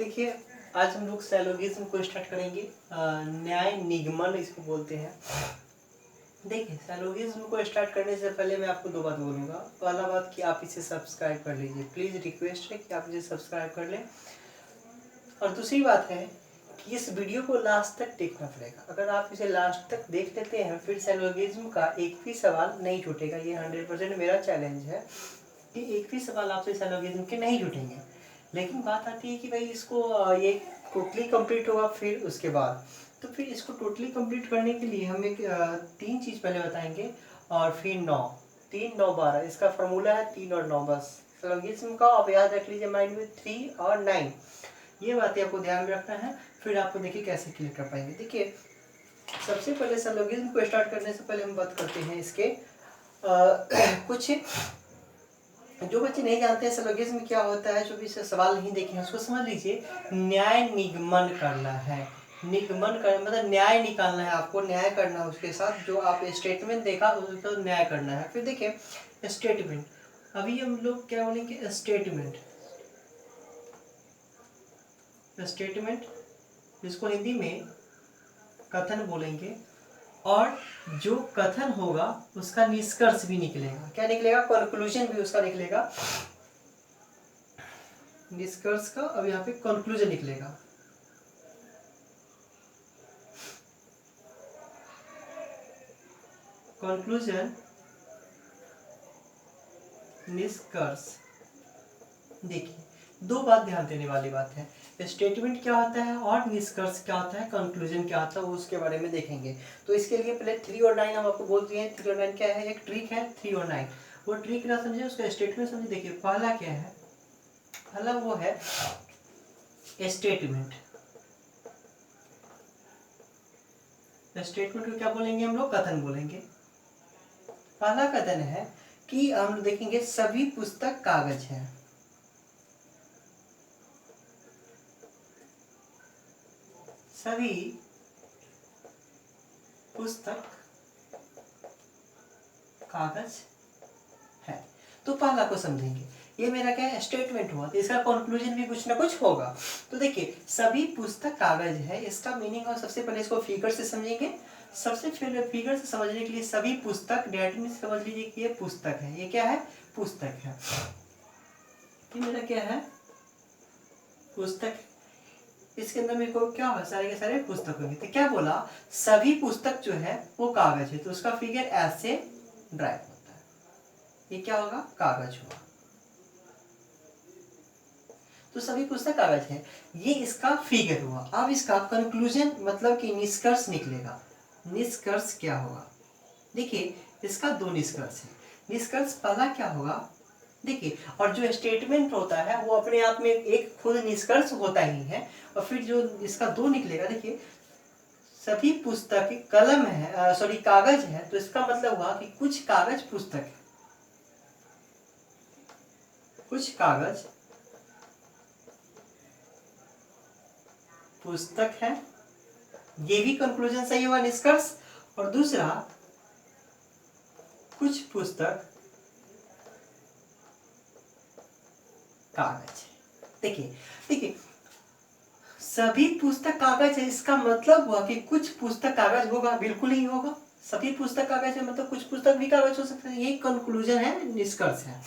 देखिए, आज हम लोग सैलोगिज्म को स्टार्ट करेंगे। न्याय निगमन इसको बोलते हैं। देखिए, सैलोगिज्म को स्टार्ट करने से पहले मैं आपको दो बात बोलूँगा। पहला बात कि आप इसे सब्सक्राइब कर लीजिए, प्लीज़ रिक्वेस्ट है कि आप इसे सब्सक्राइब कर लें। और दूसरी बात है कि इस वीडियो को लास्ट तक देखना पड़ेगा। अगर आप इसे लास्ट तक देख लेते हैं फिर सैलोगिज्म का एक भी सवाल नहीं छूटेगा। ये 100% मेरा चैलेंज है कि एक भी सवाल आपसे सैलोगिज्म के नहीं छूटेंगे। लेकिन बात आती है कि भाई इसको ये टोटली कंप्लीट होगा फिर उसके बाद, तो फिर इसको टोटली कंप्लीट करने के लिए हम एक 3 चीज़ पहले बताएंगे और फिर 9 3 9 12 इसका फॉर्मूला है 3 और 9 बस सैलोगिज्म का। आप याद रख लीजिए माइंड में 3 और 9 ये बातें आपको ध्यान में रखना है। फिर आपको देखिए कैसे क्लियर कर पाएंगे। देखिए, सबसे पहले सैलोगिज्म को स्टार्ट करने से पहले हम बात करते हैं इसके कुछ जो बच्चे नहीं जानते हैं सैलोगिज्म क्या होता है, जो भी सवाल नहीं देखे हैं उसको समझ लीजिए। न्याय निगमन करना है। निगमन कर मतलब न्याय निकालना है, आपको न्याय करना है उसके साथ। जो आप स्टेटमेंट देखा उसको न्याय करना है। फिर देखिए स्टेटमेंट, अभी हम लोग क्या बोलेंगे स्टेटमेंट। स्टेटमेंट जिसको हिंदी में कथन बोलेंगे, और जो कथन होगा उसका निष्कर्ष भी निकलेगा। क्या निकलेगा? कंक्लूजन भी उसका निकलेगा। निष्कर्ष का अब यहाँ पे कंक्लूजन निकलेगा। कंक्लूजन, निष्कर्ष। देखिए, दो बात ध्यान देने वाली बात है। स्टेटमेंट क्या होता है और निष्कर्ष क्या होता है, कंक्लूजन क्या होता है, वो उसके बारे में देखेंगे। तो इसके लिए पहले 3 और 9 हम आपको बोल दिए हैं। 3 और 9 क्या है? एक ट्रिक है 3 और 9। वो ट्रिक ना समझे, उसका स्टेटमेंट समझे। देखिए, पहला क्या है? पहला वो है स्टेटमेंट। स्टेटमेंट को क्या बोलेंगे हम लोग? कथन बोलेंगे। पहला कथन है कि हम देखेंगे सभी पुस्तक कागज है। सभी पुस्तक कागज है। तो पहला को समझेंगे, ये मेरा क्या है? स्टेटमेंट हुआ। तो इसका कंक्लूजन भी कुछ ना कुछ होगा। तो देखिए, सभी पुस्तक कागज है, इसका मीनिंग। और सबसे पहले इसको फिगर से समझेंगे। सबसे पहले फिगर से समझने के लिए सभी पुस्तक डायरेक्टली समझ लीजिए कि ये पुस्तक है। ये क्या है? पुस्तक है। ये मेरा क्या है? पुस्तक। इसके अंदर मेरे को क्या होगा? सारे के सारे पुस्तक होंगे। तो क्या बोला? सभी पुस्तक जो है वो कागज है। तो उसका फिगर ऐसे ड्राइव होता है। ये क्या होगा? कागज हुआ। तो सभी पुस्तक कागज है, ये इसका फिगर हुआ। अब इसका कंक्लूजन मतलब कि निष्कर्ष निकलेगा। निष्कर्ष क्या होगा? देखिए, इसका दो निष्कर्ष है। निष्कर्ष पहला क्या होगा? देखिए, और जो स्टेटमेंट होता है वो अपने आप में एक खुद निष्कर्ष होता ही है। और फिर जो इसका दो निकलेगा, देखिए सभी पुस्तक कलम है, सॉरी कागज है। तो इसका मतलब हुआ कि कुछ कागज पुस्तक है। कुछ कागज पुस्तक है, ये भी कंक्लूजन सही हुआ, निष्कर्ष। और दूसरा, कुछ पुस्तक कागज है। देखिए देखिए, सभी पुस्तक कागज है, इसका मतलब हुआ कि कुछ पुस्तक कागज होगा? बिल्कुल नहीं होगा। सभी पुस्तक कागज है मतलब कुछ पुस्तक भी कागज हो सकते हैं। यही कंक्लूजन है, निष्कर्ष है।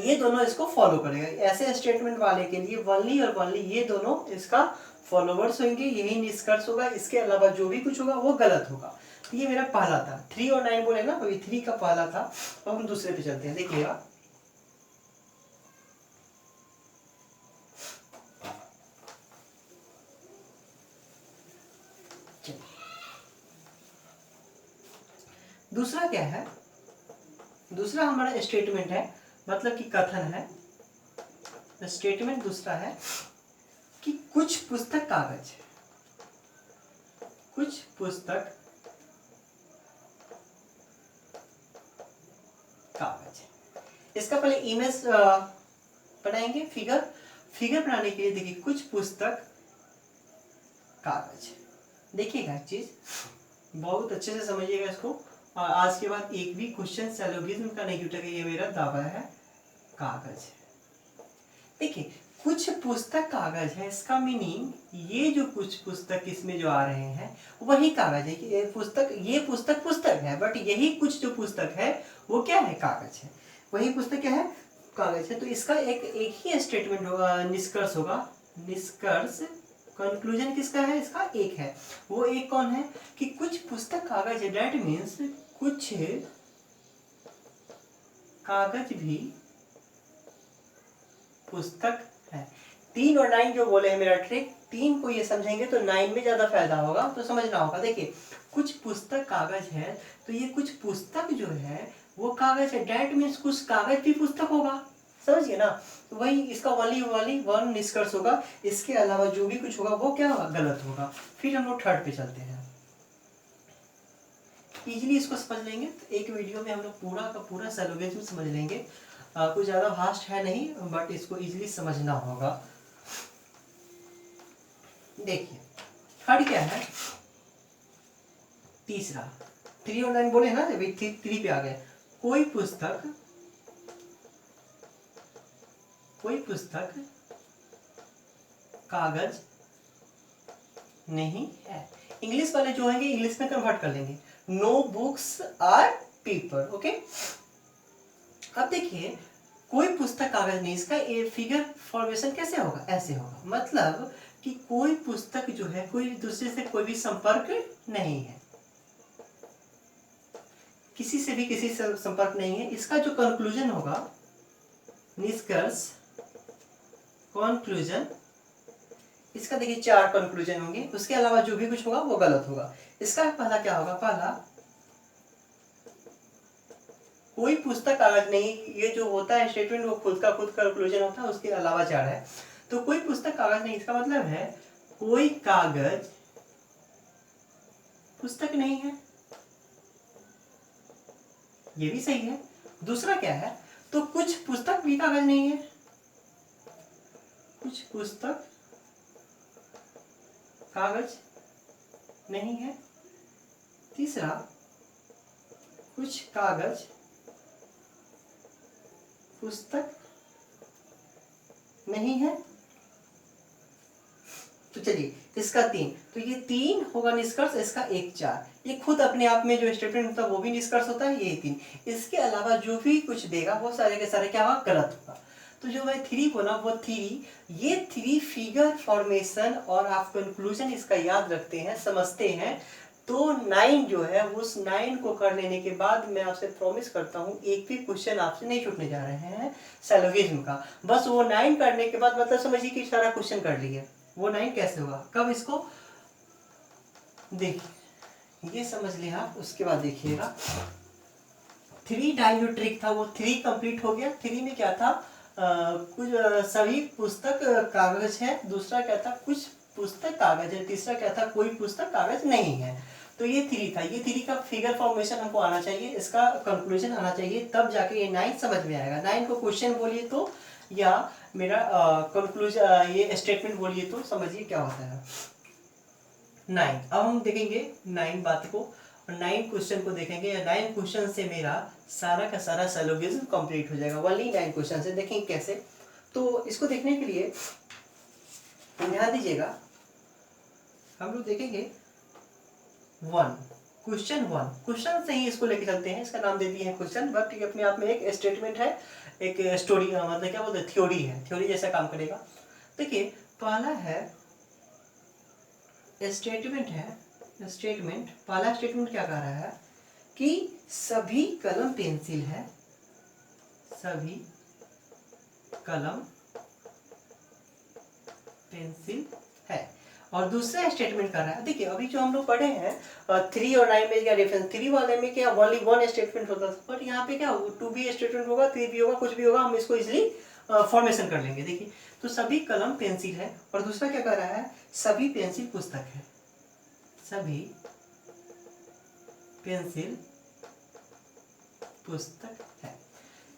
ये दोनों इसको फॉलो करेगा। ऐसे स्टेटमेंट वाले के लिए वनली और वनली ये दोनों इसका फॉलोवर्स होंगे, यही निष्कर्ष होगा। इसके अलावा जो भी कुछ होगा वो गलत होगा। तो ये मेरा पहला था। 3 और 9 बोले ना, अभी 3 का पहला था। अब हम दूसरे पे चलते हैं। देखिएगा, दूसरा क्या है? दूसरा हमारा स्टेटमेंट है, मतलब कि कथन है। स्टेटमेंट दूसरा है कि कुछ पुस्तक कागज है। कुछ पुस्तक कागज है। इसका पहले इमेज बनाएंगे, फिगर। फिगर बनाने के लिए देखिए, कुछ पुस्तक कागज। देखिएगा एक चीज, बहुत अच्छे से समझिएगा इसको। और आज के बाद एक भी क्वेश्चन सैलोगिज्म का नहीं उठेगा, ये मेरा दावा है। कागज। देखिए, कुछ पुस्तक कागज है, इसका मीनिंग ये जो कुछ पुस्तक इसमें जो आ रहे हैं वही कागज है। ये पुस्तक पुस्तक है, बट यही कुछ जो पुस्तक है वो क्या है, कागज है। वही पुस्तक क्या है, कागज है। तो इसका एक ही स्टेटमेंट होगा, निष्कर्ष होगा। निष्कर्ष, कंक्लूजन किसका है, इसका एक है। वो एक कौन है कि कुछ पुस्तक कागज है, डेट मीन्स कुछ कागज भी पुस्तक है। 3 और 9 जो बोले हैं मेरा ट्रिक, 3 को ये समझेंगे तो 9 में ज्यादा फायदा होगा, तो समझना होगा। देखिए कुछ पुस्तक कागज है, तो ये कुछ पुस्तक जो है वो कागज है, डेट मीन्स कुछ कागज भी पुस्तक होगा, समझिए ना। तो वही इसका वाली वन निष्कर्ष होगा। इसके अलावा जो भी कुछ होगा वो क्या होगा, गलत होगा। फिर हम लोग थर्ड पे चलते हैं। इजीली इसको समझ लेंगे तो एक वीडियो में हम लोग पूरा का पूरा सैलोगेज में समझ लेंगे। कुछ ज़्यादा फास्ट है नहीं, बट इसको इजीली समझना होगा। देखिए थर्ड क्या है, तीसरा। 3 और 9 बोले ना, अभी 3 पे आ गए। कोई पुस्तक कागज नहीं है। इंग्लिश वाले जो होंगे इंग्लिश में कन्वर्ट कर लेंगे, no books or paper. Okay, अब देखिए कोई पुस्तक कागज नहीं, इसका फिगर फॉर्मेशन कैसे होगा, ऐसे होगा। मतलब कि कोई पुस्तक जो है कोई दूसरे से कोई भी संपर्क नहीं है, किसी से भी किसी से संपर्क नहीं है। इसका जो कंक्लूजन होगा, निष्कर्ष, कंक्लूजन, इसका देखिए 4 कंक्लूजन होंगे। उसके अलावा जो भी कुछ होगा वो गलत होगा। इसका पहला क्या होगा, पहला कोई पुस्तक कागज नहीं, ये जो होता है स्टेटमेंट वो खुद कंक्लूजन होता है, उसके अलावा 4 है। तो कोई पुस्तक कागज नहीं, इसका मतलब है कोई कागज पुस्तक नहीं है, ये भी सही है। दूसरा क्या है, तो कुछ पुस्तक भी कागज नहीं है, कुछ पुस्तक कागज नहीं है। तीसरा, कुछ कागज पुस्तक नहीं है। तो चलिए इसका 3, तो ये 3 होगा निष्कर्ष, इसका 1 4। ये खुद अपने आप में जो स्टेटमेंट होता है वो भी निष्कर्ष होता है, ये 3। इसके अलावा जो भी कुछ देगा वो सारे के सारे क्या होगा, गलत होगा। तो जो मैं 3 बोला वो 3, ये 3 फिगर फॉर्मेशन और आप कंक्लूजन इसका याद रखते हैं, समझते हैं, तो 9 जो है उस 9 को कर लेने के बाद मैं आपसे प्रॉमिस करता हूँ एक भी क्वेश्चन आपसे नहीं छूटने जा रहे हैं सैलोगिज्म का। बस वो 9 करने के बाद मतलब समझिए कि सारा क्वेश्चन कर लिए। वो 9 कैसे होगा, कब, इसको देखिए, ये समझ लिया आप। उसके बाद देखिएगा 3 डाई जो ट्रिक था वो 3 कंप्लीट हो गया। 3 में क्या था, कुछ सभी पुस्तक कागज है। दूसरा क्या था, कुछ पुस्तक कागज है। तीसरा क्या था, कोई पुस्तक कागज नहीं है। तो ये 3 था। ये 3 का फिगर फॉर्मेशन हमको आना चाहिए, इसका कंक्लूजन आना चाहिए, तब जाके ये 9 समझ में आएगा। 9 को क्वेश्चन बोलिए तो, या मेरा कंक्लूजन ये स्टेटमेंट बोलिए तो समझिए क्या होता है। 9, अब हम देखेंगे 9 बात को और 9 क्वेश्चन को देखेंगे। 9 क्वेश्चन से मेरा सारा का सारा सैलोगिज्म कंप्लीट हो जाएगा। ओनली 9 क्वेश्चन से देखेंगे कैसे। तो इसको देखने के लिए ध्यान दीजिएगा, हम लोग देखेंगे क्वेश्चन 1। क्वेश्चन से ही इसको लेके चलते हैं, इसका नाम दे दिए हैं क्वेश्चन, बट ये अपने आप में एक स्टेटमेंट है, एक स्टोरी, मतलब क्या बोलते हैं, थ्योरी है, थ्योरी जैसा काम करेगा। देखिए पहला है स्टेटमेंट है, स्टेटमेंट, पहला स्टेटमेंट क्या कह रहा है कि सभी कलम पेंसिल है, सभी कलम पेंसिल है। और दूसरा स्टेटमेंट कर रहा है, देखिए अभी जो हम लोग पढ़े हैं 3 और 9 में क्या डिफरेंस, 3 वाले में क्या ओनली 1 स्टेटमेंट होता था, बट यहाँ पे क्या 2 भी स्टेटमेंट होगा, 3 भी होगा, कुछ भी होगा, हम इसको इजिली फॉर्मेशन कर लेंगे। देखिए तो सभी कलम पेंसिल है, और दूसरा क्या कर रहा है, सभी पेंसिल पुस्तक है, सभी पेंसिल पुस्तक है।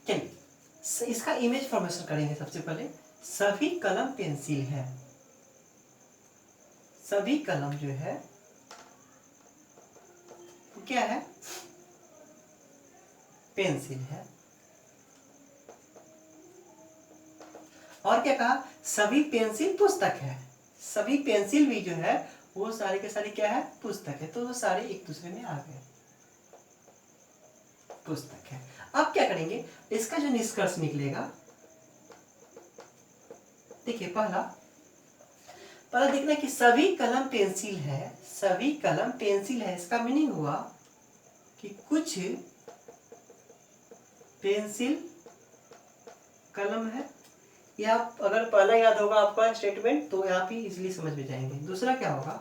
चलिए इसका इमेज फॉर्मेशन करेंगे। सबसे पहले सभी कलम पेंसिल है, सभी कलम जो है क्या है, पेंसिल है। और क्या कहा, सभी पेंसिल पुस्तक है, सभी पेंसिल भी जो है वो सारे के सारे क्या है, पुस्तक है। तो वो सारे एक दूसरे में आ गए, पुस्तक है। अब क्या करेंगे, इसका जो निष्कर्ष निकलेगा, देखिए पहला देखना कि सभी कलम पेंसिल है, सभी कलम पेंसिल है, इसका मीनिंग हुआ कि कुछ पेंसिल कलम है। या अगर पहला याद होगा आपका स्टेटमेंट तो आप ही इजीली समझ में जाएंगे। दूसरा क्या होगा,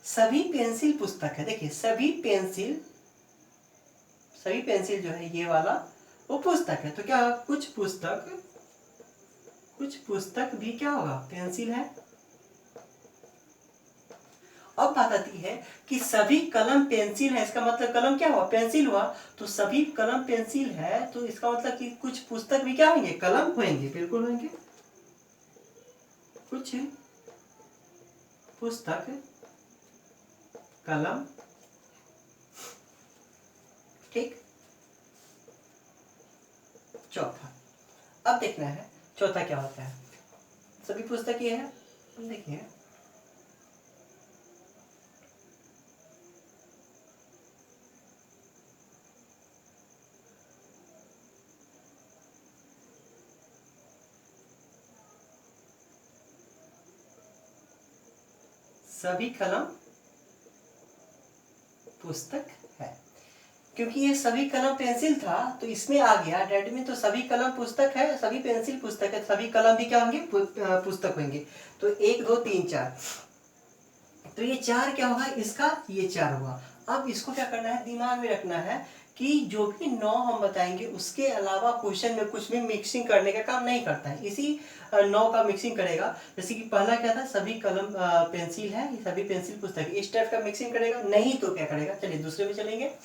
सभी पेंसिल पुस्तक है। देखिए सभी पेंसिल जो है ये वाला वो पुस्तक है। तो क्या कुछ पुस्तक भी क्या होगा, पेंसिल है। अब बात आती है कि सभी कलम पेंसिल है, इसका मतलब कलम क्या हुआ, पेंसिल हुआ। तो सभी कलम पेंसिल है तो इसका मतलब कि कुछ पुस्तक भी क्या होंगे, कलम होंगे, बिल्कुल होंगे। कुछ पुस्तक कलम, ठीक। चौथा अब देखना है चौथा क्या होता है। सभी पुस्तक ये है, देखिए सभी कलम पुस्तक है। क्योंकि ये सभी कलम पेंसिल था तो इसमें आ गया डेट में, तो सभी कलम पुस्तक है, सभी पेंसिल पुस्तक है, सभी कलम भी क्या होंगे, पुस्तक होंगे। तो 1 2 3 4, तो ये 4 क्या होगा इसका, ये 4 हुआ। अब इसको क्या करना है, दिमाग में रखना है कि जो भी 9 हम बताएंगे उसके अलावा क्वेश्चन में कुछ भी मिक्सिंग करने का काम नहीं करता है, इसी 9 का मिक्सिंग करेगा। जैसे कि पहला क्या था, सभी कलम पेंसिल है, सभी पेंसिल पुस्तक, इस टाइप का मिक्सिंग करेगा। नहीं तो क्या करेगा, चलिए दूसरे में चलेंगे।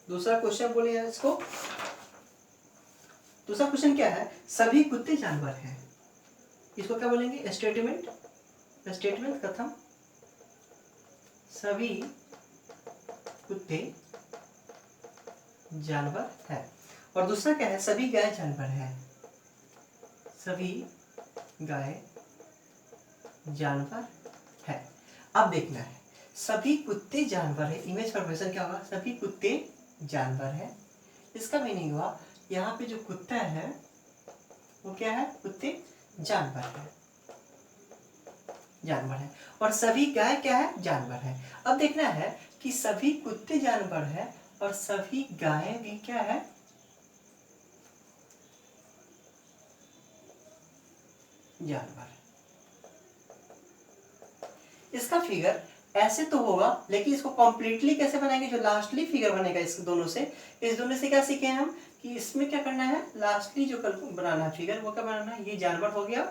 दूसरा क्वेश्चन बोले इसको। दूसरा क्वेश्चन क्या है, सभी कुत्ते जानवर हैं। इसको क्या बोलेंगे, स्टेटमेंट कथम, सभी कुत्ते जानवर है। और दूसरा क्या है, सभी गाय जानवर है, सभी गाय जानवर है। अब देखना है सभी कुत्ते जानवर है, इमेज फॉर्मेशन क्या होगा, सभी कुत्ते जानवर है। इसका मीनिंग हुआ यहाँ पे जो कुत्ता है वो क्या है, कुत्ते जानवर है, और सभी गाय क्या है, जानवर है। अब देखना है कि सभी कुत्ते जानवर है और सभी गायें भी क्या है, जानवर। इसका फिगर ऐसे तो होगा, लेकिन इसको कॉम्प्लीटली कैसे बनाएंगे, जो लास्टली फिगर बनेगा इस दोनों से क्या सीखे हम कि इसमें क्या करना है, लास्टली जो कल बनाना है फिगर वो क्या बनाना है, ये जानवर हो गया,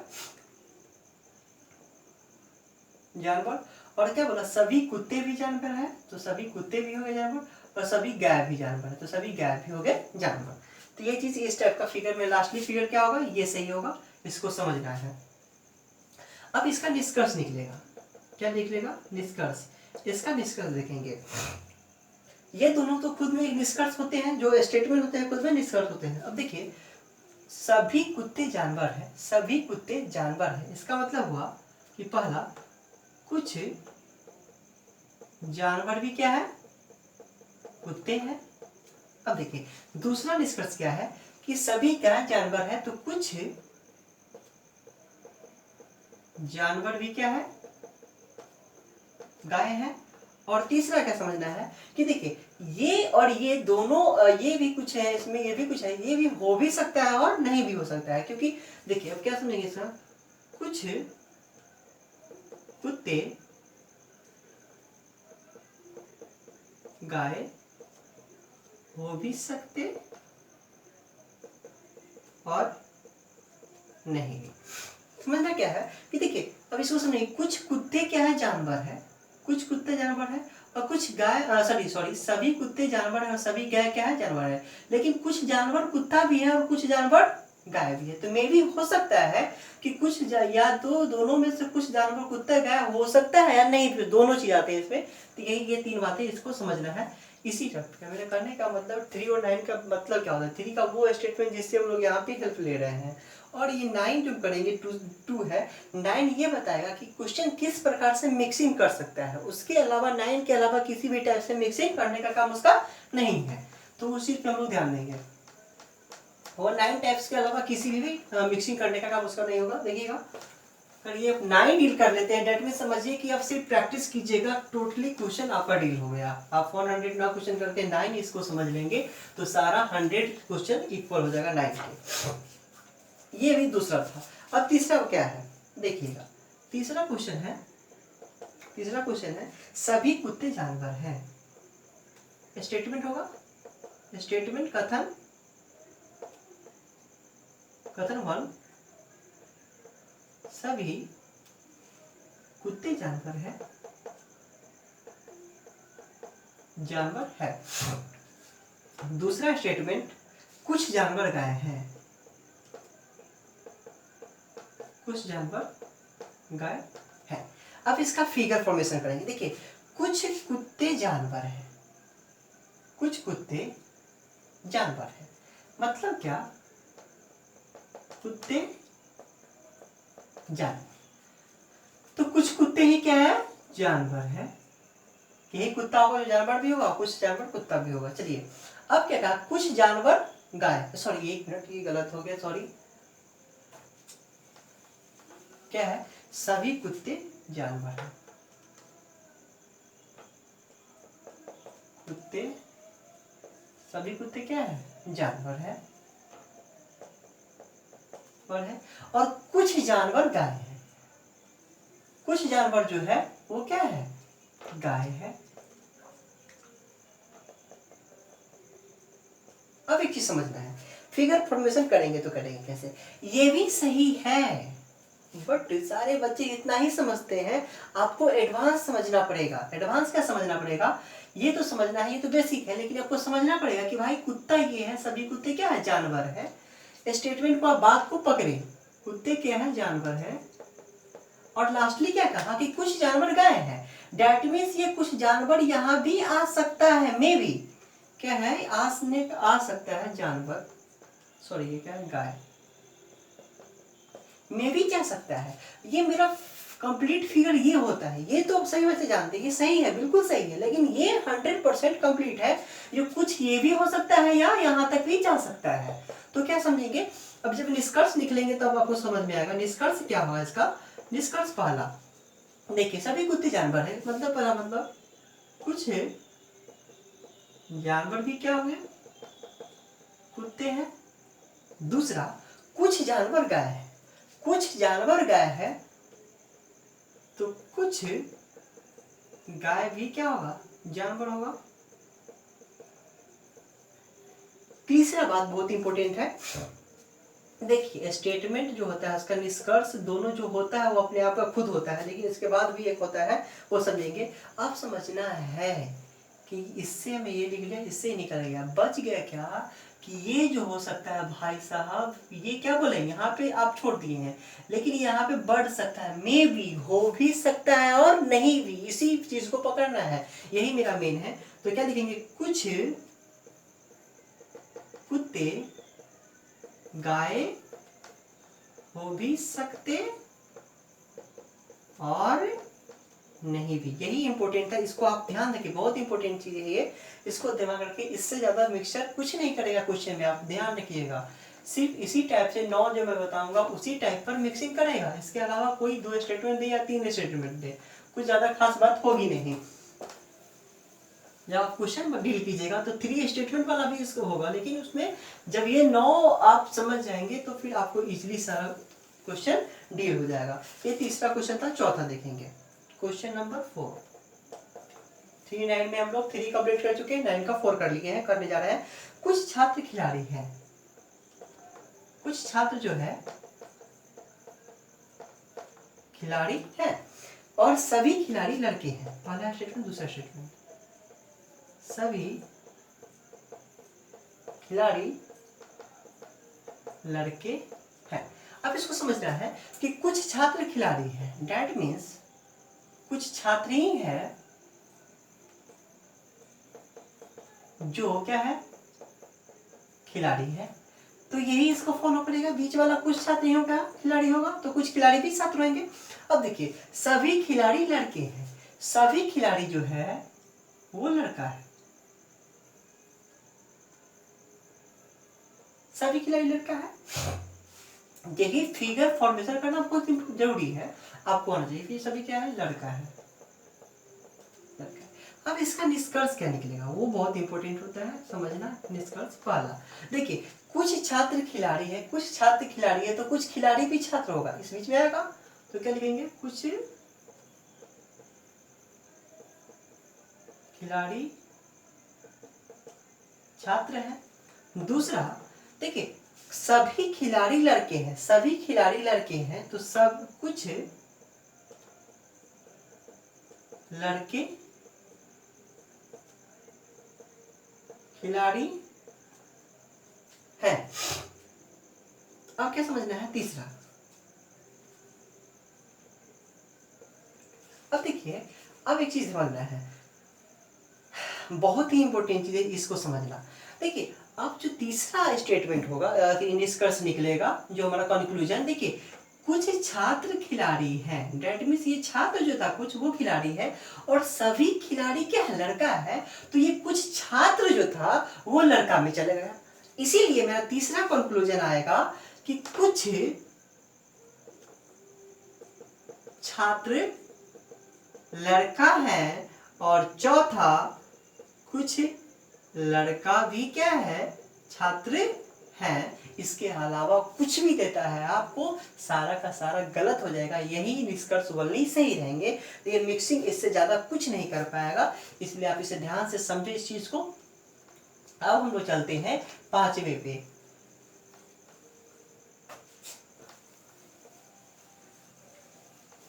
जानवर। और क्या बोला, सभी कुत्ते भी जानवर है, तो सभी कुत्ते भी हो गए जानवर, और सभी गाय भी जानवर है, तो सभी गाय भी हो गए जानवर। तो ये चीज इस टाइप का फिगर में लास्टली फिगर क्या होगा, ये सही होगा, इसको समझना है। अब इसका निष्कर्ष निकलेगा, क्या निकलेगा, निष्कर्ष। इसका निष्कर्ष देखेंगे, ये दोनों तो खुद में एक निष्कर्ष होते हैं, जो स्टेटमेंट होते हैं खुद में निष्कर्ष होते हैं। अब देखिए सभी कुत्ते जानवर है, सभी कुत्ते जानवर है, इसका मतलब हुआ कि पहला कुछ जानवर भी क्या है, कुत्ते हैं। अब देखिए दूसरा निष्कर्ष क्या है कि सभी गाय जानवर है, तो कुछ जानवर भी क्या है, गाय है। और तीसरा क्या समझना है कि देखिए ये और ये दोनों, ये भी कुछ है इसमें, ये भी कुछ है, ये भी हो भी सकता है और नहीं भी हो सकता है। क्योंकि देखिए अब क्या समझेंगे सर, कुछ कुत्ते गाय हो भी सकते और नहीं भी। समझना क्या है कि देखिए अब इसको समझिए, कुछ कुत्ते क्या है, जानवर है, कुछ कुत्ते जानवर है, और कुछ गाय, सॉरी सभी कुत्ते जानवर है और सभी गाय क्या है, जानवर है। लेकिन कुछ जानवर कुत्ता भी है और कुछ जानवर गाय भी है। तो मे भी हो सकता है कि कुछ या तो दोनों में से कुछ जानवर कुत्ता गाय हो सकता है या नहीं, फिर दोनों चीज आते हैं इसमें। तो यही ये तीन बातें इसको समझना है। इसी टॉपिक का मेरे करने का मतलब 3 और 9 का मतलब क्या होता है। 3 का वो स्टेटमेंट जिससे हम लोग यहाँ पे हेल्प ले रहे हैं, और ये 9 जो करेंगे 2 है। 9 ये बताएगा कि क्वेश्चन किस प्रकार से मिक्सिंग कर सकता है। उसके अलावा 9 के अलावा किसी भी टाइप से मिक्सिंग करने का काम उसका नहीं है। तो उस चीज पे हम लोग ध्यान देंगे। और 9 टाइप्स के अलावा किसी भी मिक्सिंग करने का काम उसका नहीं होगा। देखिएगा, अगर ये 9 डील कर लेते हैं, डेट में समझिए कि आप सिर्फ प्रैक्टिस कीजिएगा, टोटली क्वेश्चन आपका डील हो गया। आप 100 ना क्वेश्चन करके 9 इसको समझ लेंगे तो सारा 100 क्वेश्चन इक्वल हो जाएगा 9 के। ये भी दूसरा था। अब तीसरा क्या है देखिएगा। तीसरा क्वेश्चन है सभी कुत्ते जानवर हैं। स्टेटमेंट होगा, स्टेटमेंट कथन 1, सभी कुत्ते जानवर है। दूसरा स्टेटमेंट कुछ जानवर गाय हैं। कुछ जानवर गाय है। अब इसका फिगर फॉर्मेशन करेंगे। देखिए, कुछ कुत्ते जानवर हैं, कुछ कुत्ते जानवर हैं मतलब क्या, कुत्ते जानवर। तो कुछ कुत्ते ही क्या है, जानवर है। यही कुत्ता होगा जो जानवर भी होगा, कुछ जानवर कुत्ता भी होगा। चलिए, अब क्या कहा, कुछ जानवर गाय, सॉरी 1 मिनट, ये गलत हो गया, सॉरी। क्या है, सभी कुत्ते जानवर हैं। सभी कुत्ते क्या है, जानवर है। और कुछ जानवर गाय है। कुछ जानवर जो है वो क्या है, गाय है। अब एक चीज समझना है, फिगर फॉर्मेशन करेंगे तो करेंगे कैसे। ये भी सही है, बट सारे बच्चे इतना ही समझते हैं। आपको एडवांस समझना पड़ेगा। एडवांस क्या समझना पड़ेगा, ये तो समझना है, ये तो बेसिक है, लेकिन आपको समझना पड़ेगा कि भाई कुत्ता ये है, सभी कुत्ते क्या है, जानवर है। स्टेटमेंट को आप बात को पकड़े, कुत्ते क्या है, जानवर है। और लास्टली क्या कहा कि कुछ जानवर गाय है। डेट मीन्स ये कुछ जानवर यहाँ भी आ सकता है, मे बी क्या है, आ सकता है जानवर, सॉरी ये क्या है, गाय। मे भी क्या सकता है, ये मेरा कंप्लीट फिगर ये होता है। ये तो सही वैसे जानते हैं, ये सही है, बिल्कुल सही है, लेकिन ये 100% कंप्लीट है। जो कुछ ये भी हो सकता है या यहाँ तक भी जा सकता है। तो क्या समझेंगे, अब जब निष्कर्ष निकलेंगे तब आपको समझ में आएगा निष्कर्ष क्या होगा इसका। निष्कर्ष पहला, देखिए सभी कुत्ते जानवर है, मतलब पहला मतलब कुछ जानवर भी क्या हुए, कुत्ते हैं। दूसरा, कुछ जानवर गाय है। कुछ जानवर गाय है तो कुछ गाय भी क्या होगा, जानवर होगा। तीसरा बात बहुत इंपॉर्टेंट है, देखिए स्टेटमेंट जो होता है उसका निष्कर्ष दोनों जो होता है वो अपने आप का खुद होता है, लेकिन इसके बाद भी एक होता है, वो समझेंगे। अब समझना है कि इससे हमें ये लिख लिया, इससे निकल गया, बच गया क्या कि ये जो हो सकता है भाई साहब, ये क्या बोलेंगे यहाँ पे आप छोड़ दिए हैं, लेकिन यहाँ पे बढ़ सकता है, मे भी हो भी सकता है और नहीं भी, इसी चीज को पकड़ना है, यही मेरा मेन है। तो क्या लिखेंगे, कुछ कुत्ते गाय हो भी सकते और नहीं भी, यही इंपॉर्टेंट है। इसको आप ध्यान रखिए, बहुत इंपॉर्टेंट चीज है ये, इसको दिमाग रखिए। इससे ज्यादा मिक्सचर कुछ नहीं करेगा क्वेश्चन में, आप ध्यान रखिएगा। सिर्फ इसी टाइप से 9 जो मैं बताऊंगा उसी टाइप पर मिक्सिंग करेगा, इसके अलावा कोई 2 स्टेटमेंट दे या 3 स्टेटमेंट दे, कुछ ज्यादा खास बात होगी नहीं। जब आप क्वेश्चन डील कीजिएगा तो 3 स्टेटमेंट वाला भी इसको होगा, लेकिन उसमें जब ये 9 आप समझ जाएंगे तो फिर आपको इजीली सारा क्वेश्चन डील हो जाएगा। ये तीसरा क्वेश्चन था। चौथा देखेंगे, क्वेश्चन नंबर 4। 3 9 में हम लोग 3 कंप्लीट कर चुके हैं, 9 का 4 कर लिए हैं, करने जा रहे हैं। कुछ छात्र खिलाड़ी हैं, कुछ छात्र जो है खिलाड़ी हैं और सभी खिलाड़ी लड़के हैं। पहला स्टेटमेंट, दूसरा स्टेटमेंट, सभी खिलाड़ी लड़के हैं। अब इसको समझना है कि कुछ छात्र खिलाड़ी हैं, डेट मीन्स कुछ छात्र ही हैं जो क्या है, खिलाड़ी है। तो यही इसको फॉलो करेगा, बीच वाला कुछ छात्र ही होगा, खिलाड़ी होगा, तो कुछ खिलाड़ी भी छात्र रहेंगे। अब देखिए सभी खिलाड़ी लड़के हैं, सभी खिलाड़ी जो है वो लड़का है, सभी खिलाड़ी लड़का है। यही फिगर फॉर्मेशन करना बहुत जरूरी है, आपको आना चाहिए कि सभी क्या है, लड़का है, लड़का है। अब इसका निष्कर्ष क्या निकलेगा वो बहुत इंपॉर्टेंट होता है समझना। निष्कर्ष पहला देखिए, कुछ छात्र खिलाड़ी है, कुछ छात्र खिलाड़ी है, तो कुछ खिलाड़ी भी छात्र होगा, इस बीच में आएगा तो क्या लिखेंगे, कुछ खिलाड़ी छात्र है। दूसरा देखिए, सभी खिलाड़ी लड़के हैं, सभी खिलाड़ी लड़के हैं, तो सब कुछ लड़के खिलाड़ी है। अब क्या समझना है, तीसरा अब देखिए, अब एक चीज समझना है, बहुत ही इंपॉर्टेंट चीज है इसको समझना। देखिए अब जो तीसरा स्टेटमेंट होगा, निष्कर्ष निकलेगा, जो हमारा कंक्लूजन, देखिए कुछ छात्र खिलाड़ी हैं, डेट मीन्स ये छात्र जो था कुछ वो खिलाड़ी है, और सभी खिलाड़ी क्या है, लड़का है, तो ये कुछ छात्र जो था वो लड़का में चले गया। इसीलिए मेरा तीसरा कंक्लूजन आएगा कि कुछ छात्र लड़का है, और चौथा कुछ लड़का भी क्या है, छात्र है। इसके अलावा कुछ भी देता है आपको, सारा का सारा गलत हो जाएगा, यही निष्कर्ष वही सही रहेंगे। तो ये मिक्सिंग इससे ज्यादा कुछ नहीं कर पाएगा, इसलिए आप इसे ध्यान से समझे इस चीज को। अब हम लोग चलते हैं पांचवे पे।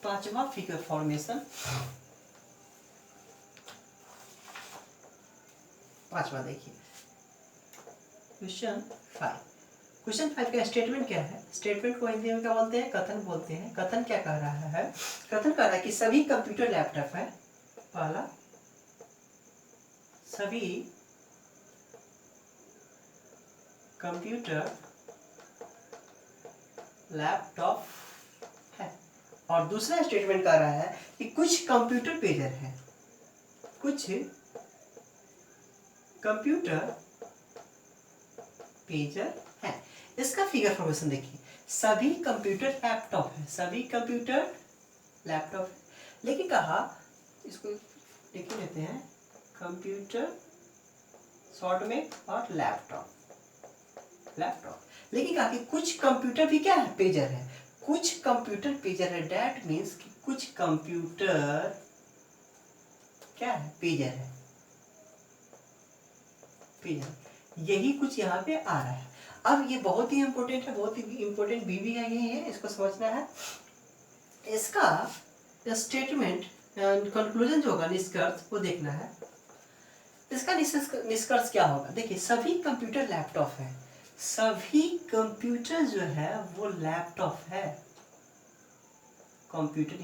पांचवा फिगर फॉर्मेशन, पांचवा देखिए क्वेश्चन 5। क्वेश्चन 5 का स्टेटमेंट क्या है, स्टेटमेंट को हिंदी में क्या बोलते हैं, कथन बोलते हैं। कथन क्या कह रहा है, कथन कह रहा है कि सभी कंप्यूटर लैपटॉप है, पहला सभी कंप्यूटर लैपटॉप है, और दूसरा स्टेटमेंट कह रहा है कि कुछ कंप्यूटर पेजर है, कुछ कंप्यूटर पेजर है। इसका फिगर फॉर्मेशन देखिए, सभी कंप्यूटर लैपटॉप है, सभी कंप्यूटर लैपटॉप है, लेकिन कहा इसको लिख लेते हैं कंप्यूटर शॉर्ट में और लैपटॉप, लैपटॉप, लेकिन कहा कि कुछ कंप्यूटर भी क्या है, पेजर है, कुछ कंप्यूटर पेजर है, डेट मीन्स कि कुछ कंप्यूटर क्या है, पेजर है, पेजर, यही कुछ यहाँ पे आ रहा है। अब ये बहुत ही इंपॉर्टेंट है, बहुत ही इंपॉर्टेंट भी यही है, इसको समझना है। इसका स्टेटमेंट कंक्लूजन जो होगा, निष्कर्ष वो देखना है। इसका निष्कर्ष क्या होगा, देखिए सभी कंप्यूटर लैपटॉप है, सभी कंप्यूटर जो है वो लैपटॉप है, कंप्यूटर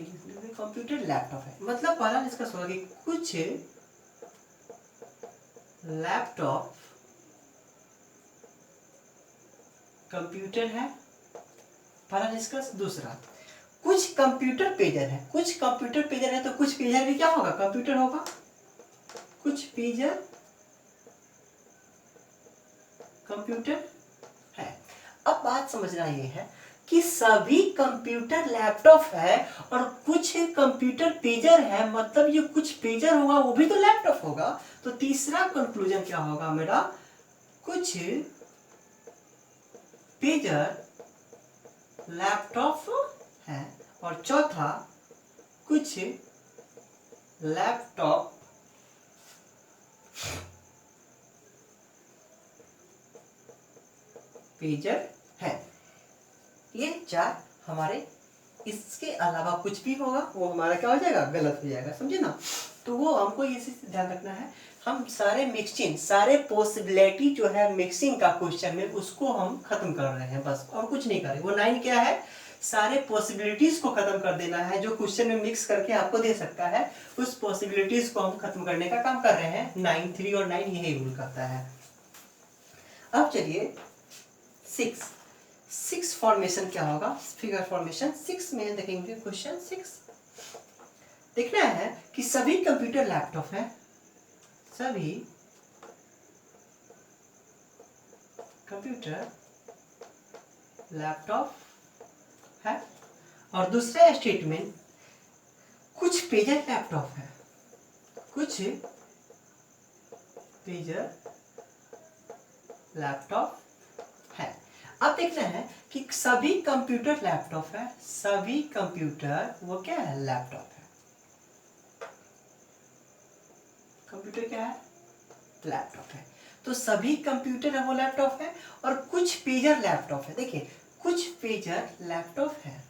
कंप्यूटर लैपटॉप है, मतलब पहला निष्कर्ष होगा कि कुछ लैपटॉप कंप्यूटर है, पहला निष्कर्ष। दूसरा कुछ कंप्यूटर पेजर है, कुछ कंप्यूटर पेजर है, तो कुछ पेजर भी क्या होगा, कंप्यूटर होगा, कुछ पेजर कंप्यूटर है। अब बात समझना ये है कि सभी कंप्यूटर लैपटॉप है और कुछ कंप्यूटर पेजर है, मतलब ये कुछ पेजर होगा वो भी तो लैपटॉप होगा। तो तीसरा कंक्लूजन क्या होगा मेरा, कुछ पेजर लैपटॉप है, और चौथा कुछ लैपटॉप पेजर है। ये चार हमारे इसके अलावा कुछ भी होगा वो हमारा क्या हो जाएगा, गलत हो जाएगा, समझे ना। तो वो हमको ये चीज ध्यान रखना है। हम सारे मिक्सिंग, सारे पॉसिबिलिटी जो है मिक्सिंग का क्वेश्चन में, उसको हम खत्म कर रहे हैं बस, और कुछ नहीं कर रहे। वो 9 क्या है, सारे पॉसिबिलिटीज को खत्म कर देना है जो क्वेश्चन में मिक्स करके आपको दे सकता है, उस पॉसिबिलिटीज को हम खत्म करने का काम कर रहे हैं। 9, 3 और 9 यही रूल करता है। अब चलिए 6 फॉर्मेशन क्या होगा, फिगर फॉर्मेशन 6 में देखेंगे। क्वेश्चन 6 देखना है कि सभी कंप्यूटर लैपटॉप है, सभी कंप्यूटर लैपटॉप है, और दूसरा स्टेटमेंट कुछ पेजर लैपटॉप है, कुछ पेजर लैपटॉप है। अब देखना है कि सभी कंप्यूटर लैपटॉप है, सभी कंप्यूटर वो क्या है, लैपटॉप है। कंप्यूटर क्या है, लैपटॉप है। तो सभी कंप्यूटर है वो लैपटॉप है, और कुछ पेजर लैपटॉप है। देखिए कुछ पेजर लैपटॉप है,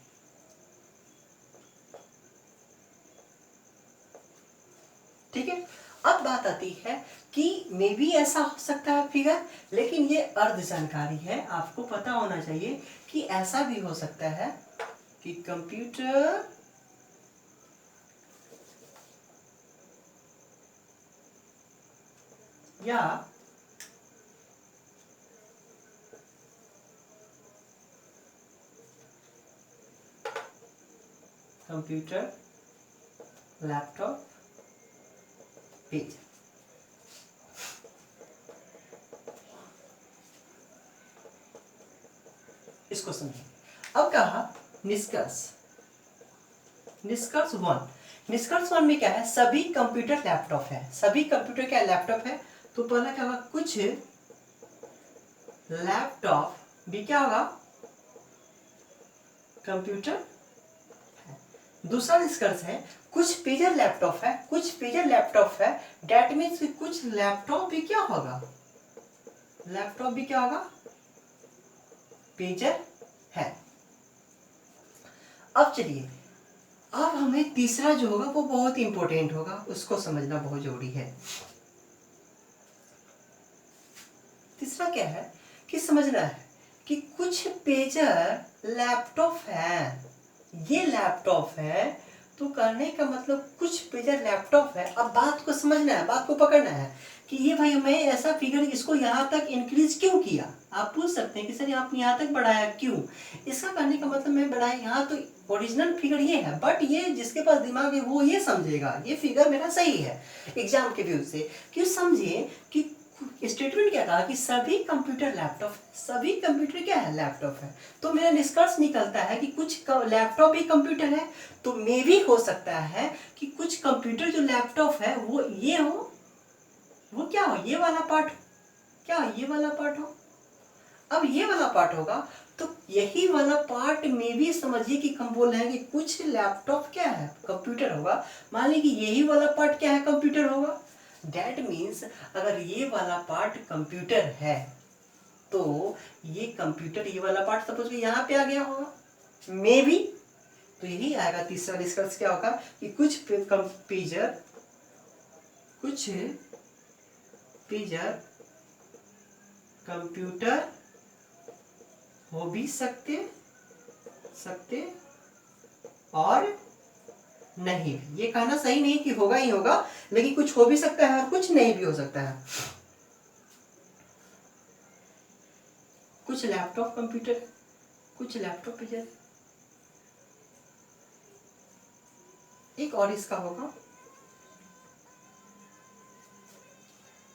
ठीक है। अब बात आती है कि मे भी ऐसा हो सकता है फिगर, लेकिन ये अर्ध जानकारी है, आपको पता होना चाहिए कि ऐसा भी हो सकता है कि कंप्यूटर या कंप्यूटर लैपटॉप पेज। इसको समझिए। अब कहा निष्कर्ष, निष्कर्ष 1। निष्कर्ष 1 में क्या है, सभी कंप्यूटर लैपटॉप है, सभी कंप्यूटर क्या लैपटॉप है। तो पहला क्या होगा, कुछ लैपटॉप भी क्या होगा, कंप्यूटर है। दूसरा निष्कर्ष है कुछ पेजर लैपटॉप है, कुछ पेजर लैपटॉप है। डेट मीन्स कुछ लैपटॉप भी क्या होगा, लैपटॉप भी क्या होगा, पेजर है। अब चलिए, अब हमें तीसरा जो होगा वो बहुत इंपॉर्टेंट होगा, उसको समझना बहुत जरूरी है। तीसरा क्या है कि समझना है कि कुछ पेजर लैपटॉप है, ये लैपटॉप है, तो कहने का मतलब कुछ पेजर लैपटॉप है। अब बात को समझना है, बात को पकड़ना है कि ये भाई मैं ऐसा फिगर इसको यहाँ तक इंक्रीज क्यों किया। आप पूछ सकते हैं कि सर आप यहाँ तक बढ़ाया क्यों। इसका कहने का मतलब मैं बढ़ाया यहाँ, तो ओरिजिनल फिगर ये है, बट ये जिसके पास दिमाग है वो ये समझेगा ये फिगर मेरा सही है एग्जाम के व्यू से। क्यों समझिए कि स्टेटमेंट क्या कहा कि सभी कंप्यूटर लैपटॉप, सभी कंप्यूटर क्या है, लैपटॉप है। तो मेरा निष्कर्ष निकलता है कि कुछ लैपटॉप भी कंप्यूटर है। तो मे भी हो सकता है कि कुछ कंप्यूटर जो लैपटॉप है वो ये हो, वो क्या हो, ये वाला पार्ट, क्या हो, ये वाला पार्ट हो। अब ये वाला पार्ट होगा तो यही वाला पार्ट में भी समझिए कि हम बोल रहे हैं कि कुछ लैपटॉप क्या है, कंप्यूटर होगा। मान लीजिए कि यही वाला पार्ट क्या है, कंप्यूटर होगा। दैट मीन्स अगर ये वाला पार्ट कंप्यूटर है तो ये कंप्यूटर, ये वाला पार्ट सपोज यहाँ पे आ गया होगा, मे बी। तो यही आएगा तीसरा निष्कर्ष क्या होगा कि कुछ पेजर कंप्यूटर हो भी सकते और नहीं भी। ये कहना सही नहीं कि होगा ही होगा, लेकिन कुछ हो भी सकता है और कुछ नहीं भी हो सकता है। कुछ लैपटॉप कंप्यूटर, कुछ लैपटॉप पेजर। एक और इसका होगा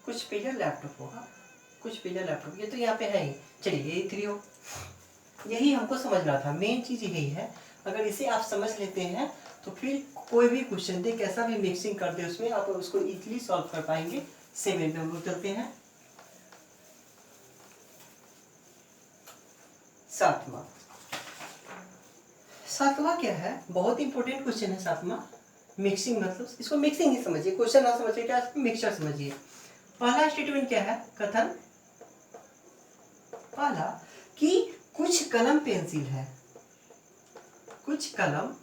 कुछ पेजर लैपटॉप होगा, कुछ पेजर लैपटॉप। ये तो यहाँ पे है ही, चलिए यही 3 हो। यही हमको समझना था, मेन चीज यही है। अगर इसे आप समझ लेते हैं तो फिर कोई भी क्वेश्चन दे, कैसा भी मिक्सिंग कर दे, उसमें आप उसको इजीली सॉल्व कर पाएंगे। 7 में हम लोग चलते हैं। सातवां क्या है, बहुत इंपॉर्टेंट क्वेश्चन है सातवां। मिक्सिंग मतलब इसको मिक्सिंग ही समझिए, क्वेश्चन ना समझिए, क्या मिक्सचर समझिए। पहला स्टेटमेंट क्या है, कथन पहला कि कुछ कलम पेंसिल है, कुछ कलम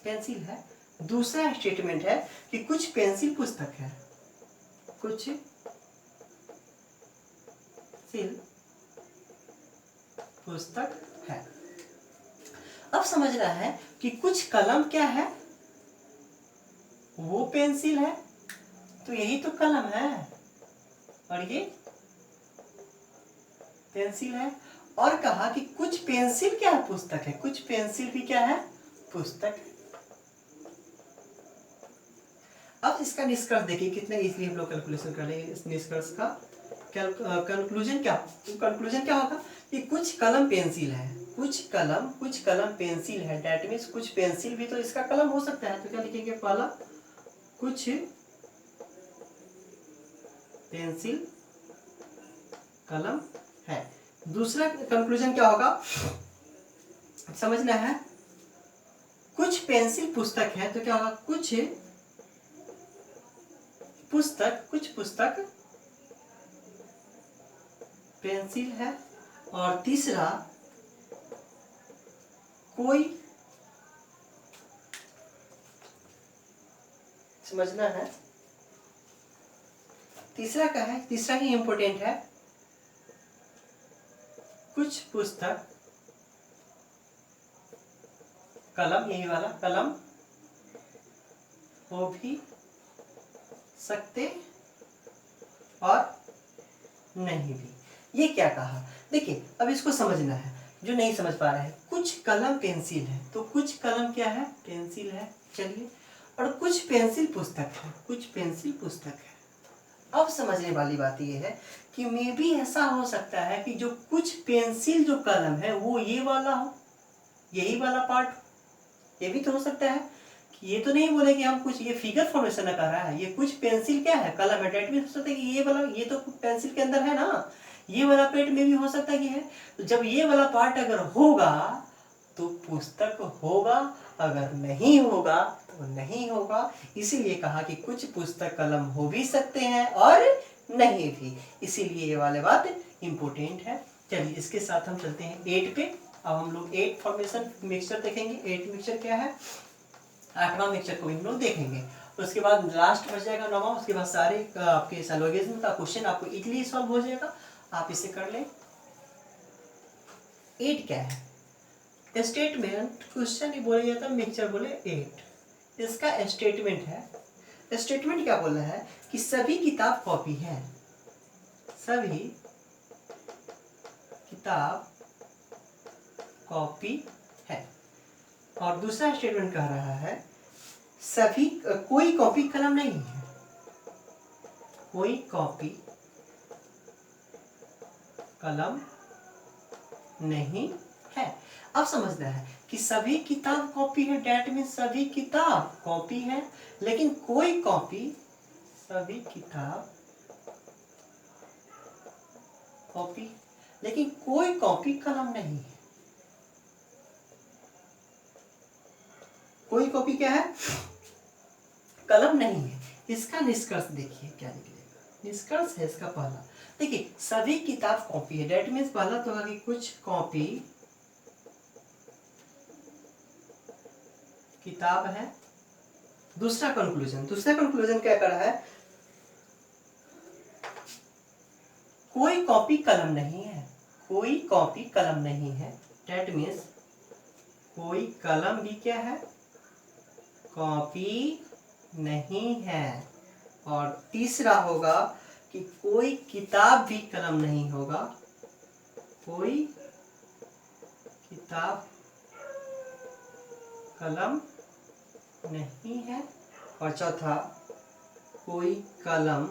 पेंसिल है। दूसरा स्टेटमेंट है कि कुछ पेंसिल पुस्तक है, कुछ पेंसिल पुस्तक है। अब समझना है कि कुछ कलम क्या है, वो पेंसिल है, तो यही तो कलम है और ये पेंसिल है। और कहा कि कुछ पेंसिल क्या है, पुस्तक है, कुछ पेंसिल भी क्या है, पुस्तक है। अब इसका निष्कर्ष देखिए कितने इजीली हम लोग कैलकुलेशन कर लेंगे। इस निष्कर्ष का कंक्लूजन क्या होगा कि कुछ कलम पेंसिल है, कुछ कलम पेंसिल है। दैट मीन्स कुछ पेंसिल भी तो इसका कलम हो सकता है। तो क्या लिखेंगे, पहला कुछ पेंसिल कलम है। दूसरा कंक्लूजन क्या होगा, समझना है, कुछ पेंसिल पुस्तक है। तो क्या होगा, कुछ पुस्तक पेंसिल है। और तीसरा कोई, समझना है, तीसरा क्या है, तीसरा ही इंपॉर्टेंट है, कुछ पुस्तक कलम, यही वाला कलम हो भी सकते और नहीं भी। ये क्या कहा, देखिए अब इसको समझना है जो नहीं समझ पा रहे हैं। कुछ कलम पेंसिल है, तो कुछ कलम क्या है, पेंसिल है। चलिए, और कुछ पेंसिल पुस्तक है, कुछ पेंसिल पुस्तक है। अब समझने वाली बात यह है कि मे भी ऐसा हो सकता है कि जो कुछ पेंसिल जो कलम है वो ये वाला हो, यही वाला पार्ट, ये भी तो हो सकता है कि ये तो नहीं बोले कि हम कुछ, ये फिगर फॉर्मेशन कर रहा है, ये कुछ पेंसिल क्या है, कलम है। डेट भी हो सकता है कि ये वाला, ये तो पेंसिल के अंदर है ना, ये वाला पेट में भी हो सकता है कि है। तो जब ये वाला पार्ट अगर होगा तो पुस्तक होगा, अगर नहीं होगा तो नहीं होगा। इसीलिए कहा कि कुछ पुस्तक कलम हो भी सकते हैं और नहीं भी, इसीलिए ये वाले बात इंपॉर्टेंट है। चलिए इसके साथ हम चलते हैं 8 पे। अब हम लोग 8 फॉर्मेशन मिक्सचर देखेंगे। 8 मिक्सचर क्या है, 8वां मिक्सचर को भी हम लोग देखेंगे। उसके बाद लास्ट बच जाएगा 9वां। उसके बाद सारे आपके सैलोगिज्म का क्वेश्चन आपको इजीली सॉल्व हो जाएगा, आप इसे कर लें। 8 क्या है, स्टेटमेंट, क्वेश्चन ही बोला जाता है, मिक्सचर बोले 8। इसका स्टेटमेंट है, स्टेटमेंट क्या बोल रहा है कि सभी किताब कॉपी है, सभी किताब कॉपी है। और दूसरा स्टेटमेंट कह रहा है सभी, कोई कॉपी कलम नहीं है, कोई कॉपी कलम नहीं है। अब समझना है कि सभी किताब कॉपी है, डेट मीन सभी किताब कॉपी है, लेकिन कोई कॉपी, सभी किताब कॉपी, लेकिन कोई कॉपी कलम नहीं है। कोई कॉपी क्या है, कलम नहीं है। इसका निष्कर्ष देखिए क्या निकलेगा। निष्कर्ष है इसका पहला, देखिए सभी किताब कॉपी है, डेट मीन्स पहला तो होगा कि कुछ कॉपी किताब है। दूसरा कंक्लूजन क्या कर रहा है, कोई कॉपी कलम नहीं है, कोई कॉपी कलम नहीं है। डेट मीन्स कोई कलम भी क्या है, कॉपी नहीं है। और तीसरा होगा कि कोई किताब भी कलम नहीं होगा, कोई किताब कलम नहीं है। और चौथा, कोई कलम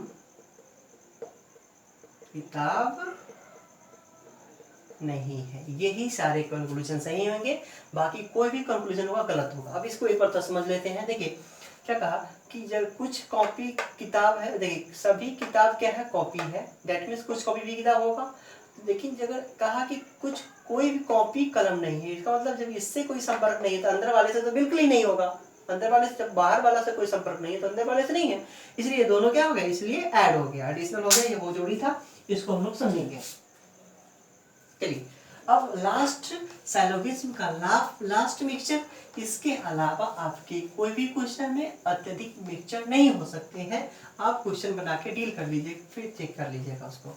किताब नहीं है। यही सारे कंक्लूजन सही होंगे, बाकी कोई भी कंक्लूजन होगा गलत होगा। अब इसको एक बार तो समझ लेते हैं। देखिए क्या कहा कि जब कुछ कॉपी किताब है, देखिए सभी किताब क्या है, कॉपी है, दैट मीन्स कुछ कॉपी भी किताब होगा। लेकिन जब कहा कि कुछ कोई भी कॉपी कलम नहीं है, इसका मतलब जब इससे कोई संपर्क नहीं है तो अंदर वाले से तो बिल्कुल ही नहीं होगा। अंदर वाले से, जब बाहर वाला से कोई संपर्क नहीं है तो अंदर वाले से नहीं है, इसलिए दोनों क्या हो गए, इसलिए ऐड हो गया, एडिशनल हो गया। ये वो जोड़ी था, इसको हम लोग समझेंगे। चलिए अब लास्ट सैलोगिज्म का लास्ट मिक्सचर, इसके अलावा आपके कोई भी क्वेश्चन में अत्यधिक मिक्सचर नहीं हो सकते हैं। आप क्वेश्चन बना के डील कर लीजिए, फिर चेक कर लीजिएगा उसको।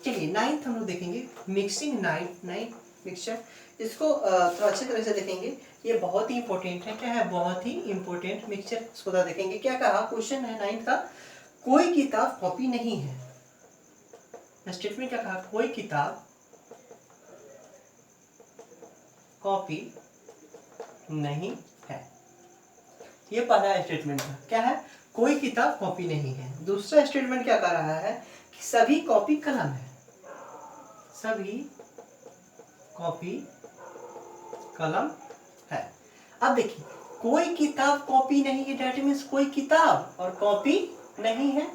चलिए 9th हम लोग देखेंगे, मिक्सिंग 9 मिक्सचर। इसको थोड़ा अच्छी तरह से देखेंगे, ये बहुत ही इंपॉर्टेंट है। क्या है? बहुत ही इंपॉर्टेंट मिक्सचर। इसको देखेंगे क्या कहा, क्वेश्चन है 9th का, कोई किताब कॉपी नहीं है। स्टेटमेंट क्या कहा? कोई किताब कॉपी नहीं है। ये पहला स्टेटमेंट था। क्या है? कोई किताब कॉपी नहीं है। दूसरा स्टेटमेंट क्या कर रहा है कि सभी कॉपी कलम है। सभी कॉपी कलम है। अब देखिए, कोई किताब कॉपी नहीं है, दैट मीन्स कोई किताब और कॉपी नहीं है।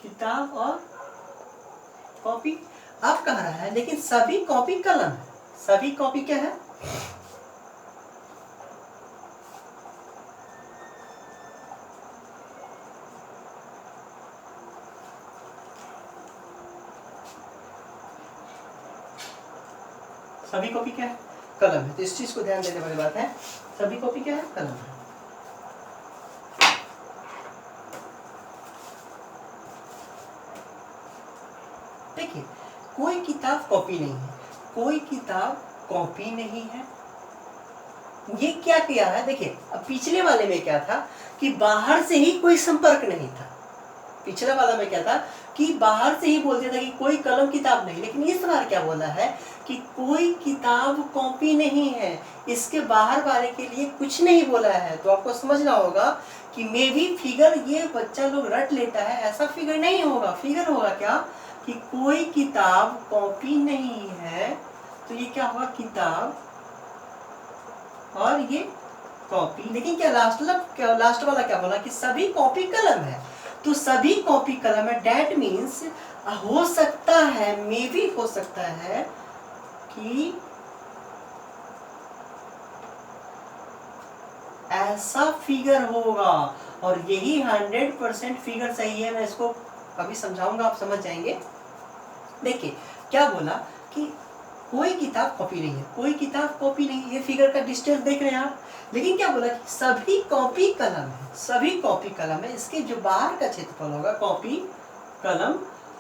किताब और कॉपी अब कह रहा है, लेकिन सभी कॉपी कलम है। सभी कॉपी क्या है? सभी कॉपी क्या है? कलम है। तो इस चीज को ध्यान देने वाली बात है, सभी कॉपी क्या है? कलम है। देखिए, कोई किताब कॉपी नहीं है, कोई किताब कॉपी नहीं है। ये क्या किया है? देखिए, अब पिछले वाले में क्या था कि बाहर से ही कोई संपर्क नहीं था। पिछले वाला में क्या था कि बाहर से ही बोल दिया था कि कोई कलम किताब नहीं, लेकिन इस बार क्या बोला है कि कोई किताब कॉपी नहीं है। इसके बाहर वाले के लिए कुछ नहीं बोला है। तो आपको समझना होगा कि मे भी फिगर ये बच्चा लोग रट लेता है, ऐसा फिगर नहीं होगा। फिगर होगा क्या कि कोई किताब कॉपी नहीं है, तो ये क्या होगा? किताब और ये कॉपी। लेकिन क्या लास्ट वाला क्या बोला कि सभी कॉपी कलम है। तो सभी कॉपी कलम है, डेट मीन्स हो सकता है, मे भी हो सकता है कि ऐसा फिगर होगा। और यही 100% फिगर सही है। मैं इसको अभी समझाऊंगा, आप समझ जाएंगे। देखिए क्या बोला कि कोई किताब कॉपी नहीं है, कोई किताब कॉपी नहीं है। ये फिगर का डिस्टेंस देख रहे हैं आप। लेकिन क्या बोला कि सभी कॉपी कलम है, सभी कॉपी कलम है। इसके जो बाहर का क्षेत्रफल होगा कॉपी कलम,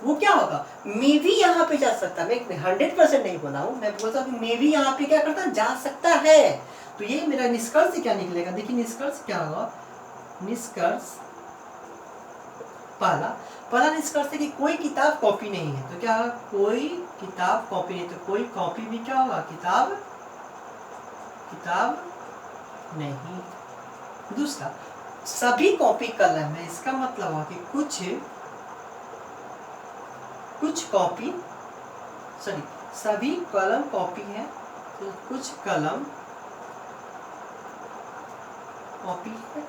वो क्या होगा? मे भी यहाँ पे जा सकता है। मैं 100% नहीं बोला हूँ, मैं बोलता हूँ कि मे भी यहाँ पे क्या करता है? जा सकता है। तो ये मेरा निष्कर्ष क्या निकलेगा? देखिए निष्कर्ष क्या होगा? निष्कर्ष पहला निष्कर्ष है कि कोई किताब कॉपी नहीं है। तो क्या होगा? कोई किताब कॉपी नहीं, तो कोई कॉपी भी क्या होगा? किताब नहीं। दूसरा, सभी कॉपी कलम है। इसका मतलब हुआ कि कुछ कॉपी, सॉरी, सभी कलम कॉपी है, तो कुछ कलम कॉपी है।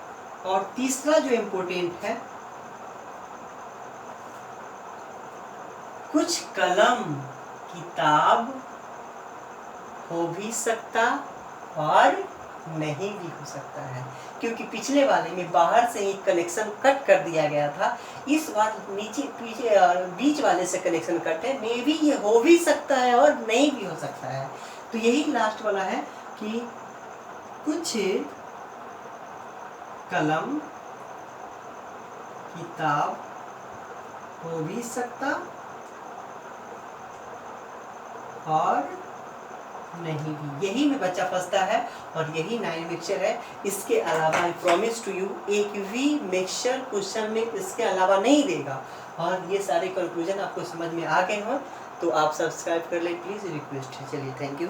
और तीसरा जो इम्पोर्टेंट है, कुछ कलम किताब हो भी सकता और नहीं भी हो सकता है। क्योंकि पिछले वाले में बाहर से ही कनेक्शन कट कर दिया गया था, इस बार नीचे पीछे बीच वाले से कनेक्शन कट है। मे भी ये हो भी सकता है और नहीं भी हो सकता है। तो यही लास्ट वाला है कि कुछ कलम किताब हो भी सकता और नहीं भी। यही में बच्चा फंसता है और यही 9 मिक्सचर है। इसके अलावा आई प्रॉमिस टू यू, एक भी मिक्सचर क्वेश्चन में इसके अलावा नहीं देगा। और ये सारे कंक्लूजन आपको समझ में आ गए हो तो आप सब्सक्राइब कर ले प्लीज़, रिक्वेस्ट है। चलिए, थैंक यू।